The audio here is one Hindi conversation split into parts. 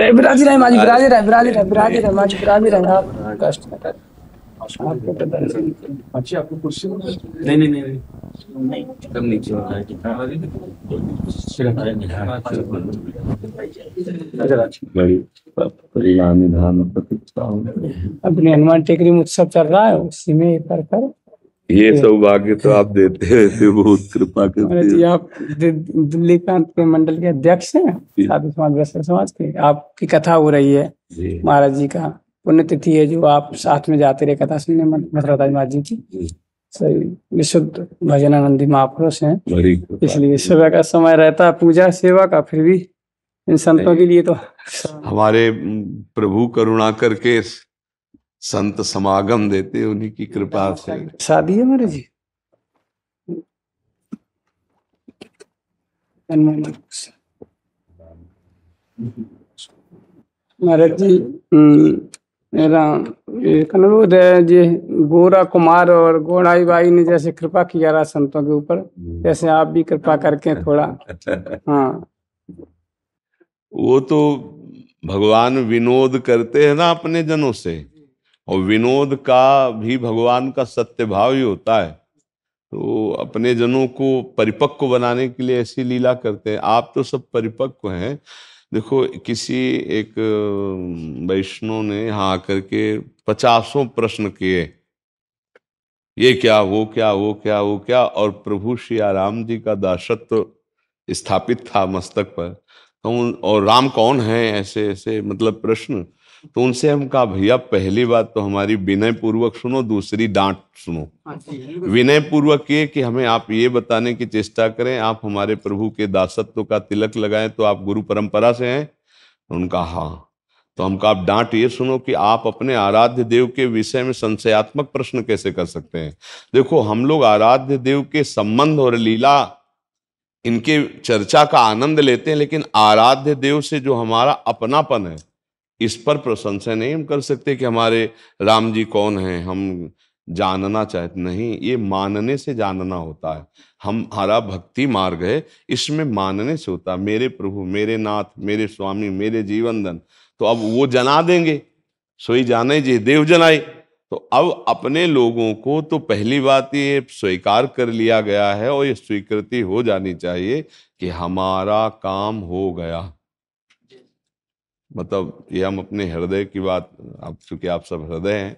विराजी रहे माजी, विराजी रहे, विराजी रहे, विराजी रहे माजी, विराजी रहे। आप कष्ट न करें। आपको तो दर्शन अच्छी, आपको कुर्सी नहीं नहीं नहीं नहीं कम नीचे अपने हनुमान टेकरी में उत्सव चल रहा है, उसी में कर कर ये सौभाग्य तो आप देते रहते, बहुत कृपा करते जी। आप दिल्ली प्रांत के मंडल के अध्यक्ष हैं, साधु समाज वैश्य समाज के। आपकी कथा हो रही है महाराज जी का पुण्यतिथि है, जो आप साथ में जाते रहे कथा सुनने मथुरा महाराज जी की। सही विशुद्ध भजनानंदी महापुरुष हैं, इसलिए सुबह का समय रहता है पूजा सेवा का, फिर भी इन संतों के लिए तो हमारे प्रभु करुणा करके संत समागम देते, उन्हीं की कृपा से शादी है महाराज जी। महाराज जी मेरा अनुरोध है जी, गोरा कुमार और गोड़ाई बाई ने जैसे कृपा किया रहा संतों के ऊपर, जैसे आप भी कृपा करके थोड़ा। हाँ, वो तो भगवान विनोद करते हैं ना अपने जनों से, और विनोद का भी भगवान का सत्य भाव ही होता है। तो अपने जनों को परिपक्व बनाने के लिए ऐसी लीला करते हैं। आप तो सब परिपक्व हैं। देखो, किसी एक वैष्णव ने यहाँ आकर के 50 प्रश्न किए, ये क्या, वो क्या, वो क्या, वो क्या, और प्रभु श्री राम जी का दासत्व स्थापित था मस्तक पर। तो और राम कौन है, ऐसे ऐसे मतलब प्रश्न। तो उनसे हम कहा, भैया पहली बात तो हमारी विनय पूर्वक सुनो, दूसरी डांट सुनो। विनय पूर्वक ये कि हमें आप ये बताने की चेष्टा करें, आप हमारे प्रभु के दासत्व का तिलक लगाएं तो आप गुरु परंपरा से हैं। उनका हाँ। तो हमका आप डांट ये सुनो कि आप अपने आराध्य देव के विषय में संशयात्मक प्रश्न कैसे कर सकते हैं। देखो, हम लोग आराध्य देव के संबंध और लीला इनके चर्चा का आनंद लेते हैं, लेकिन आराध्य देव से जो हमारा अपनापन है, इस पर प्रशंसा नहीं हम कर सकते कि हमारे राम जी कौन हैं, हम जानना चाहते नहीं। ये मानने से जानना होता है। हमारा भक्ति मार्ग है, इसमें मानने से होता है। मेरे प्रभु, मेरे नाथ, मेरे स्वामी, मेरे जीवन धन, तो अब वो जना देंगे, सोई जाने जी देव जनाई। तो अब अपने लोगों को तो पहली बात ये स्वीकार कर लिया गया है, और ये स्वीकृति हो जानी चाहिए कि हमारा काम हो गया। मतलब ये हम अपने हृदय की बात, अब चूंकि आप सब हृदय हैं,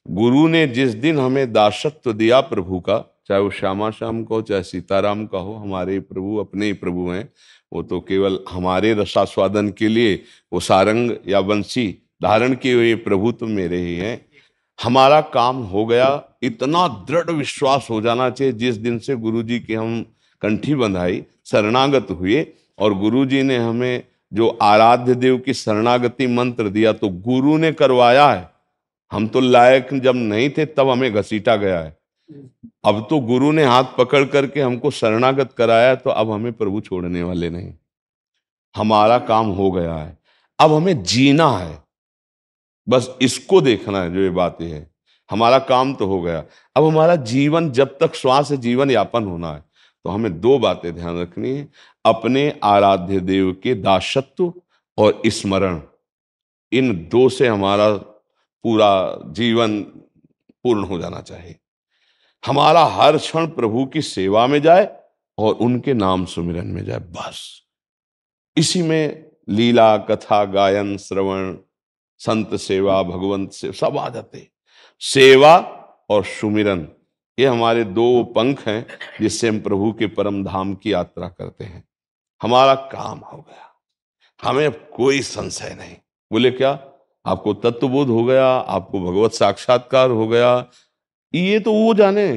गुरु ने जिस दिन हमें दासत्व दिया प्रभु का, चाहे वो श्यामा श्याम का हो, चाहे सीताराम का हो, हमारे प्रभु अपने ही प्रभु हैं। वो तो केवल हमारे रसास्वादन के लिए वो सारंग या बंसी धारण किए हुए प्रभु तो मेरे ही हैं। हमारा काम हो गया, इतना दृढ़ विश्वास हो जाना चाहिए। जिस दिन से गुरु जी की हम कंठी बंधाई, शरणागत हुए, और गुरु जी ने हमें जो आराध्य देव की शरणागति मंत्र दिया, तो गुरु ने करवाया है। हम तो लायक जब नहीं थे तब हमें घसीटा गया है। अब तो गुरु ने हाथ पकड़ करके हमको शरणागत कराया, तो अब हमें प्रभु छोड़ने वाले नहीं। हमारा काम हो गया है, अब हमें जीना है, बस इसको देखना है। जो ये बात है, हमारा काम तो हो गया, अब हमारा जीवन जब तक श्वास जीवन यापन होना है, तो हमें दो बातें ध्यान रखनी है। अपने आराध्य देव के दासत्व और स्मरण, इन दो से हमारा पूरा जीवन पूर्ण हो जाना चाहिए। हमारा हर क्षण प्रभु की सेवा में जाए और उनके नाम सुमिरन में जाए, बस इसी में लीला कथा गायन श्रवण संत सेवा भगवंत से सब आ जाते। सेवा और सुमिरन, ये हमारे दो पंख हैं जिससे हम प्रभु के परम धाम की यात्रा करते हैं। हमारा काम हो गया, हमें अब कोई संशय नहीं। बोले क्या, आपको तत्वबोध हो गया, आपको भगवत साक्षात्कार हो गया, ये तो वो जाने।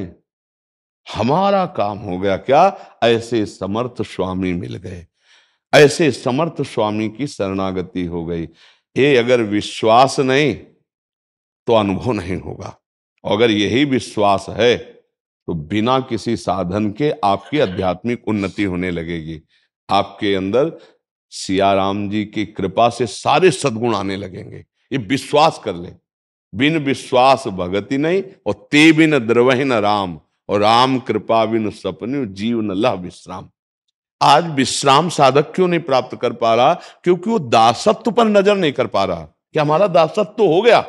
हमारा काम हो गया क्या, ऐसे समर्थ स्वामी मिल गए, ऐसे समर्थ स्वामी की शरणागति हो गई। ये अगर विश्वास नहीं तो अनुभव नहीं होगा। अगर यही विश्वास है तो बिना किसी साधन के आपकी आध्यात्मिक उन्नति होने लगेगी। आपके अंदर सिया राम जी की कृपा से सारे सद्गुण आने लगेंगे। ये विश्वास कर ले। बिन विश्वास भगति नहीं, और ते बिन द्रवहि न राम, और राम कृपा बिनु सपने जीव न लह विश्राम। आज विश्राम साधक क्यों नहीं प्राप्त कर पा रहा? क्योंकि वो दासत्व पर नजर नहीं कर पा रहा कि हमारा दासत्व हो गया,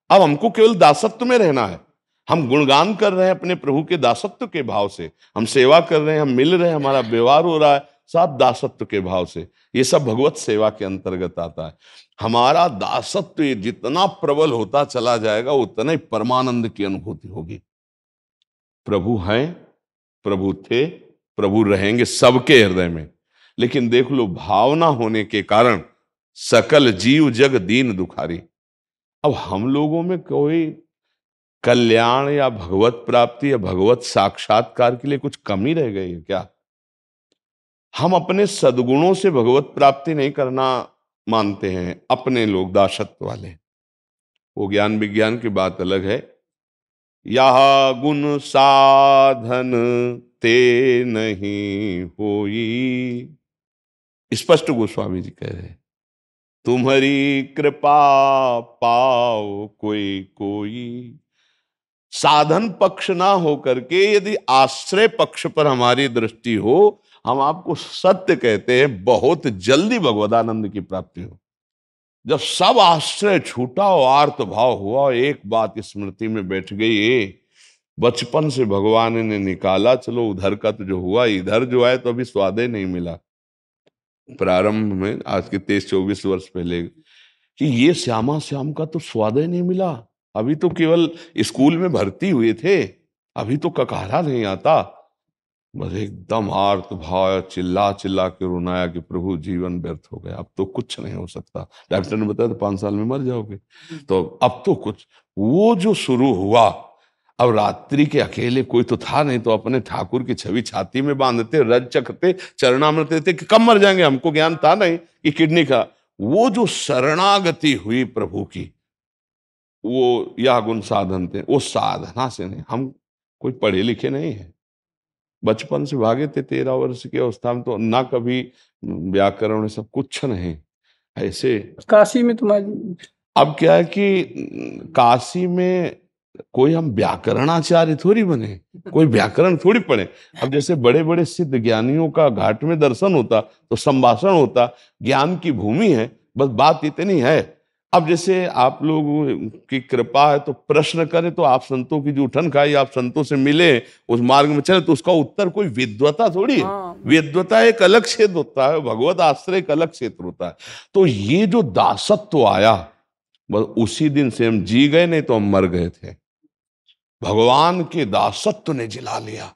अब हमको केवल दासत्व में रहना है। हम गुणगान कर रहे हैं अपने प्रभु के दासत्व के भाव से, हम सेवा कर रहे हैं, हम मिल रहे हैं, हमारा व्यवहार हो रहा है सब दासत्व के भाव से। ये सब भगवत सेवा के अंतर्गत आता है। हमारा दासत्व जितना प्रबल होता चला जाएगा उतना ही परमानंद की अनुभूति होगी। प्रभु हैं, प्रभु थे, प्रभु रहेंगे सबके हृदय में। लेकिन देख लो, भावना होने के कारण सकल जीव जग दीन दुखारी। अब हम लोगों में कोई कल्याण या भगवत प्राप्ति या भगवत साक्षात्कार के लिए कुछ कमी रह गई है क्या? हम अपने सद्गुणों से भगवत प्राप्ति नहीं करना मानते हैं अपने लोग, दासत्व वाले। वो ज्ञान विज्ञान की बात अलग है। यह गुण साधन ते नहीं होई, स्पष्ट गोस्वामी जी कह रहे हैं, तुम्हारी कृपा पाओ कोई कोई। साधन पक्ष ना हो करके यदि आश्रय पक्ष पर हमारी दृष्टि हो, हम आपको सत्य कहते हैं बहुत जल्दी भगवदानंद की प्राप्ति हो। जब सब आश्रय छूटा और आर्त भाव हुआ, एक बात स्मृति में बैठ गई, बचपन से भगवान ने निकाला, चलो उधर का तो जो हुआ, इधर जो है तो अभी स्वाद ही नहीं मिला। प्रारंभ में आज के 23-24 वर्ष पहले कि ये श्यामा श्याम का तो स्वाद ही नहीं मिला, अभी तो केवल स्कूल में भर्ती हुए थे, अभी तो ककारा नहीं आता। बस एकदम आर्त भाव, चिल्ला चिल्ला के रोनाया कि प्रभु जीवन व्यर्थ हो गया, अब तो कुछ नहीं हो सकता। डॉक्टर ने बताया तो 5 साल में मर जाओगे, तो अब तो कुछ। वो जो शुरू हुआ, अब रात्रि के अकेले कोई तो था नहीं, तो अपने ठाकुर की छवि छाती में बांधते, रज चखते, चरणामृत देते कि कब मर जाएंगे, हमको ज्ञान था नहीं कि किडनी का। वो जो शरणागति हुई प्रभु की, वो यह गुण साधन थे, वो साधना से नहीं। हम कोई पढ़े लिखे नहीं है, बचपन से भागे थे, 13 वर्ष की अवस्था में तो ना कभी व्याकरण सब कुछ नहीं ऐसे। काशी में तुम्हारी, अब क्या है कि काशी में कोई हम व्याकरणाचार्य थोड़ी बने, कोई व्याकरण थोड़ी पढ़े। अब जैसे बड़े बड़े सिद्ध ज्ञानियों का घाट में दर्शन होता तो संभाषण होता, ज्ञान की भूमि है, बस बात इतनी है। अब जैसे आप लोगों की कृपा है तो प्रश्न करें तो आप संतों की जो उठन खाई, आप संतों से मिले, उस मार्ग में चले, तो उसका उत्तर कोई विद्वता थोड़ी है। विद्वता एक अलग क्षेत्र होता है, भगवत आश्रय एक अलग क्षेत्र होता है। तो ये जो दासत्व आया, बस उसी दिन से हम जी गए, नहीं तो हम मर गए थे। भगवान के दासत्व ने जिला लिया।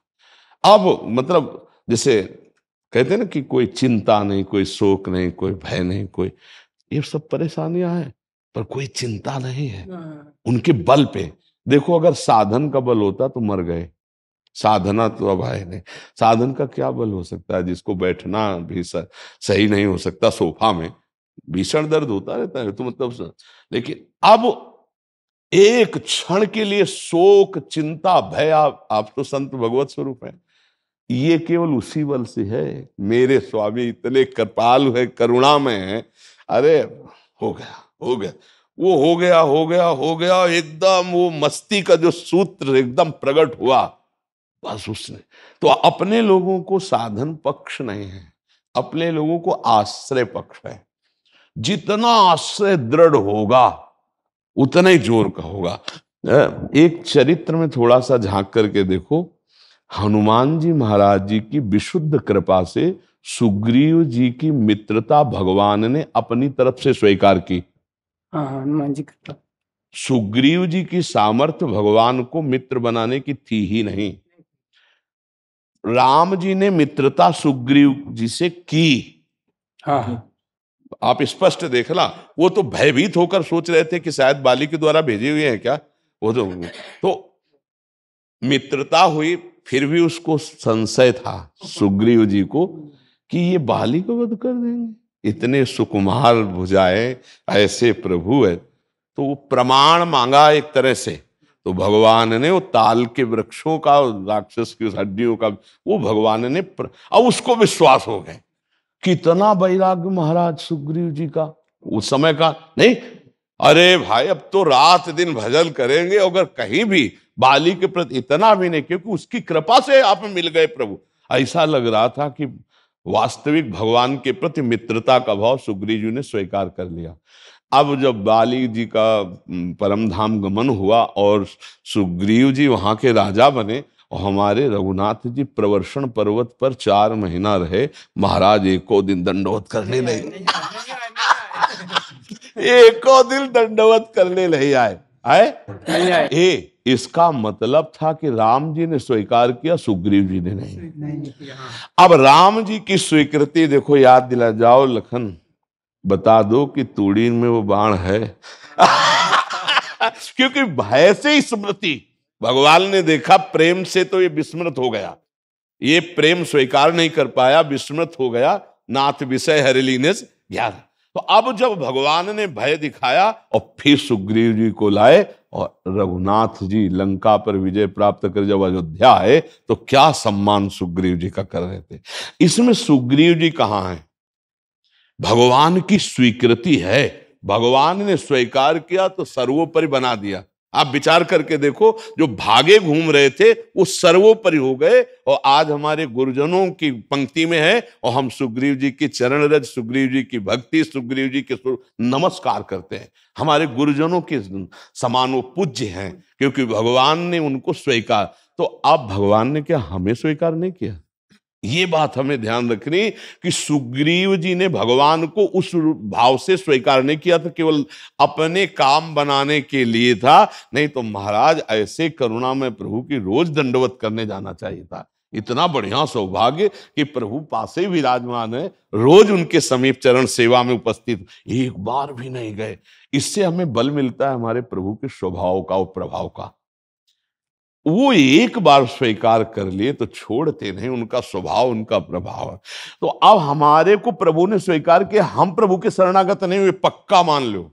अब मतलब जैसे कहते हैं ना कि कोई चिंता नहीं, कोई शोक नहीं, कोई भय नहीं, कोई, ये सब परेशानियां हैं पर कोई चिंता नहीं है उनके बल पे। देखो, अगर साधन का बल होता तो मर गए, साधना तो अब है नहीं। साधन का क्या बल हो सकता है, जिसको बैठना भी सही नहीं हो सकता, सोफा में भीषण दर्द होता रहता है, तो मतलब। लेकिन अब एक क्षण के लिए शोक, चिंता, भय, आप तो संत भगवत स्वरूप हैं, ये केवल उसी बल से है। मेरे स्वामी इतने कृपालु है, करुणामय है। अरे हो गया, हो गया, वो हो गया, हो गया, हो गया, एकदम वो मस्ती का जो सूत्र एकदम प्रकट हुआ, बस उसने। तो अपने लोगों को साधन पक्ष नहीं है, अपने लोगों को आश्रय पक्ष है। जितना आश्रय दृढ़ होगा उतना ही जोर का होगा। एक चरित्र में थोड़ा सा झांक करके देखो, हनुमान जी महाराज जी की विशुद्ध कृपा से सुग्रीव जी की मित्रता भगवान ने अपनी तरफ से स्वीकार की। हाँ, हनुमान जी कृपा। सुग्रीव जी की सामर्थ्य भगवान को मित्र बनाने की थी ही नहीं। राम जी ने मित्रता सुग्रीव जी से की। हाँ, आप स्पष्ट देखना, वो तो भयभीत होकर सोच रहे थे कि शायद बाली के द्वारा भेजे हुए हैं क्या, वो तो मित्रता हुई, फिर भी उसको संशय था सुग्रीव जी को कि ये बाली को वध कर देंगे, इतने सुकुमार भुजाएं, ऐसे प्रभु है। तो वो प्रमाण मांगा एक तरह से, तो भगवान ने वो ताल के वृक्षों का, राक्षस की हड्डियों का, वो भगवान ने अब उसको विश्वास हो गए। कितना वैराग्य महाराज सुग्रीव जी का, उस समय का नहीं, अरे भाई अब तो रात दिन भजन करेंगे, अगर कहीं भी बाली के प्रति इतना भी नहीं, क्योंकि उसकी कृपा से आप मिल गए प्रभु। ऐसा लग रहा था कि वास्तविक भगवान के प्रति मित्रता का भाव सुग्रीव जी ने स्वीकार कर लिया। अब जब बाली जी का परम धाम गमन हुआ और सुग्रीव जी वहां के राजा बने और हमारे रघुनाथ जी प्रवर्षण पर्वत पर 4 महीना रहे, महाराज एको दिन दंडवत करने नहीं एको दिन दंडवत करने नहीं आए। आए इसका मतलब था कि राम जी ने स्वीकार किया, सुग्रीव जी ने नहीं किया। अब राम जी की स्वीकृति देखो, याद दिला जाओ लखन, बता दो कि तूड़ी में वो बाण है क्योंकि भय से स्मृति, भगवान ने देखा प्रेम से तो ये विस्मृत हो गया, ये प्रेम स्वीकार नहीं कर पाया, विस्मृत हो गया, नाथ विषय हरिलीनेस ज्ञान। तो अब जब भगवान ने भय दिखाया और फिर सुग्रीव जी को लाए और रघुनाथ जी लंका पर विजय प्राप्त कर जब अयोध्या आए तो क्या सम्मान सुग्रीव जी का कर रहे थे। इसमें सुग्रीव जी कहाँ हैं? भगवान की स्वीकृति है, भगवान ने स्वीकार किया तो सर्वोपरि बना दिया। आप विचार करके देखो, जो भागे घूम रहे थे वो सर्वोपरि हो गए और आज हमारे गुरुजनों की पंक्ति में है और हम सुग्रीव जी की चरण रज, सुग्रीव जी की भक्ति, सुग्रीव जी के नमस्कार करते हैं। हमारे गुरुजनों के समान वो पूज्य हैं क्योंकि भगवान ने उनको स्वीकार। तो अब भगवान ने क्या हमें स्वीकार नहीं किया? ये बात हमें ध्यान रखनी कि सुग्रीव जी ने भगवान को उस भाव से स्वीकार नहीं किया था, केवल अपने काम बनाने के लिए था। नहीं तो महाराज ऐसे करुणा में प्रभु की रोज दंडवत करने जाना चाहिए था। इतना बढ़िया सौभाग्य कि प्रभु पासे ही विराजमान है, रोज उनके समीप चरण सेवा में उपस्थित, एक बार भी नहीं गए। इससे हमें बल मिलता है हमारे प्रभु के स्वभाव का और प्रभाव का। वो एक बार स्वीकार कर लिए तो छोड़ते नहीं, उनका स्वभाव, उनका प्रभाव है। तो अब हमारे को प्रभु ने स्वीकार किया, हम प्रभु के शरणागत नहीं हुए, पक्का मान लो।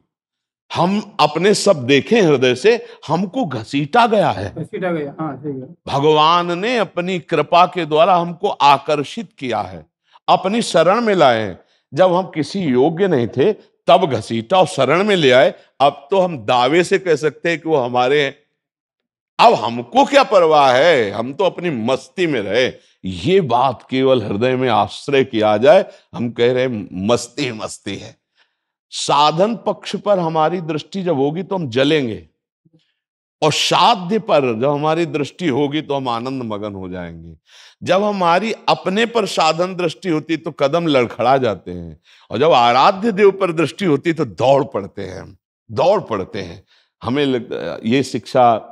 हम अपने सब देखें हृदय से, हमको घसीटा गया है, हाँ, भगवान ने अपनी कृपा के द्वारा हमको आकर्षित किया है, अपनी शरण में लाए हैं। जब हम किसी योग्य नहीं थे तब घसीटा और शरण में ले आए। अब तो हम दावे से कह सकते हैं कि वो हमारे हैं। अब हमको क्या परवाह है, हम तो अपनी मस्ती में रहे। ये बात केवल हृदय में आश्रय किया जाए। हम कह रहे मस्ती मस्ती है। साधन पक्ष पर हमारी दृष्टि जब होगी तो हम जलेंगे और साध्य पर जब हमारी दृष्टि होगी तो हम आनंद मगन हो जाएंगे। जब हमारी अपने पर साधन दृष्टि होती तो कदम लड़खड़ा जाते हैं और जब आराध्य देव पर दृष्टि होती तो दौड़ पड़ते हैं, दौड़ पड़ते हैं। हमें ये शिक्षा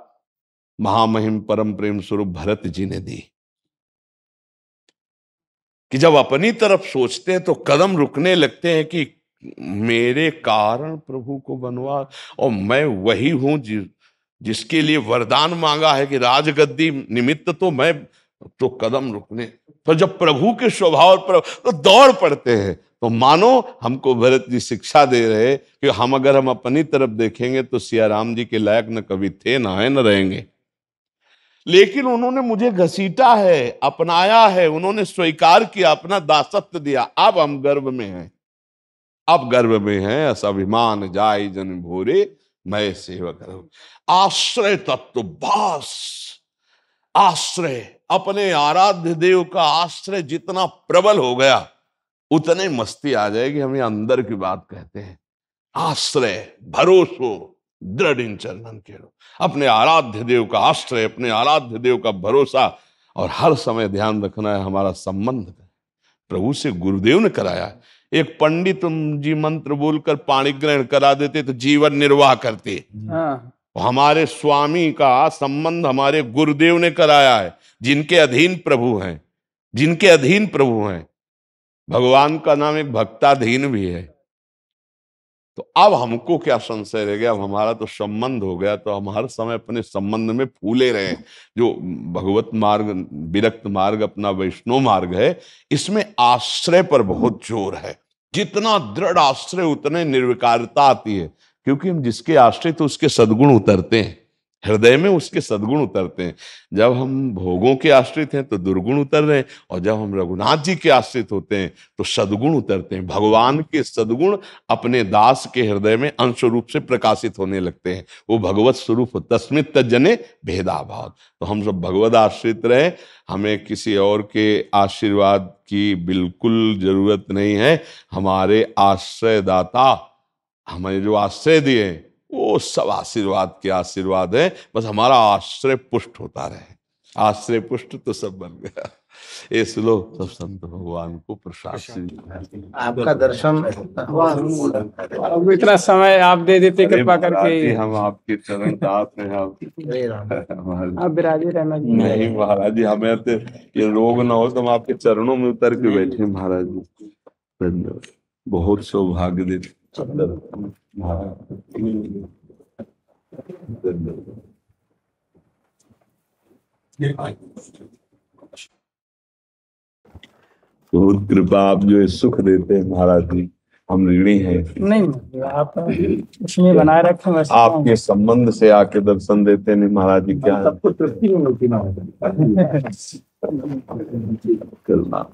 महामहिम परम प्रेम स्वरूप भरत जी ने दी कि जब अपनी तरफ सोचते हैं तो कदम रुकने लगते हैं कि मेरे कारण प्रभु को बनवा और मैं वही हूं जिसके लिए वरदान मांगा है कि राजगद्दी निमित्त तो मैं, तो कदम रुकने। तो जब प्रभु के स्वभाव पर तो दौड़ पड़ते हैं। तो मानो हमको भरत जी शिक्षा दे रहे कि हम अगर हम अपनी तरफ देखेंगे तो सिया राम जी के लायक न कभी थे, ना है, न रहेंगे। लेकिन उन्होंने मुझे घसीटा है, अपनाया है, उन्होंने स्वीकार किया, अपना दासत्व दिया। अब हम गर्व में हैं, अब गर्व में हैं। असाभिमान जाय जन भोरे मैं सेवा करूं। आश्रय तत्व, बस आश्रय, अपने आराध्य देव का आश्रय जितना प्रबल हो गया उतने मस्ती आ जाएगी। हम ये अंदर की बात कहते हैं। आश्रय, भरोसो दृढ़ इन चरणन के, अपने आराध्य देव का आश्रय, अपने आराध्य देव का भरोसा। और हर समय ध्यान रखना है हमारा संबंध प्रभु से गुरुदेव ने कराया। एक पंडित जी मंत्र बोलकर पाणी ग्रहण करा देते तो जीवन निर्वाह करते। हमारे स्वामी का संबंध हमारे गुरुदेव ने कराया है, जिनके अधीन प्रभु हैं, जिनके अधीन प्रभु हैं। भगवान का नाम एक भक्ताधीन भी है। तो अब हमको क्या संशय रह गया? अब हमारा तो संबंध हो गया, तो हम हर समय अपने संबंध में फूले रहे। जो भगवत मार्ग, विरक्त मार्ग, अपना वैष्णव मार्ग है, इसमें आश्रय पर बहुत जोर है। जितना दृढ़ आश्रय उतने निर्विकारता आती है, क्योंकि हम जिसके आश्रय तो उसके सद्गुण उतरते हैं। हृदय में उसके सद्गुण उतरते हैं। जब हम भोगों के आश्रित हैं तो दुर्गुण उतर रहे हैं, और जब हम रघुनाथ जी के आश्रित होते हैं तो सद्गुण उतरते हैं। भगवान के सद्गुण अपने दास के हृदय में अंश रूप से प्रकाशित होने लगते हैं। वो भगवत स्वरूप तस्मित तज्जने भेदाभाव। तो हम सब भगवत आश्रित रहे, हमें किसी और के आशीर्वाद की बिल्कुल जरूरत नहीं है। हमारे आश्रयदाता हमें जो आश्रय दिए वो सब आशीर्वाद के आशीर्वाद है। बस हमारा आश्रय पुष्ट होता रहे। आश्रय पुष्ट तो सब बन गया। ये सुनो, सब संत भगवान को प्रसाद से आपका दर्शन हुआ। अब इतना समय आप दे देते कृपा करके। हम आपके चरण दास हैं। आप विराजे रहना जी। नहीं महाराज जी, हमें तो ये रोग ना हो तो हम आपके चरणों में उतर के बैठे महाराज जी। धन्यवाद, बहुत सौभाग्य देते बहुत कृपा। आप जो सुख देते हैं महाराज जी, हम ऋणी हैं। नहीं, आप इसमें बनाए रखें बस। आपके संबंध से आके दर्शन देते नहीं महाराज जी, क्या सबको तृप्ति मिलती ना करना।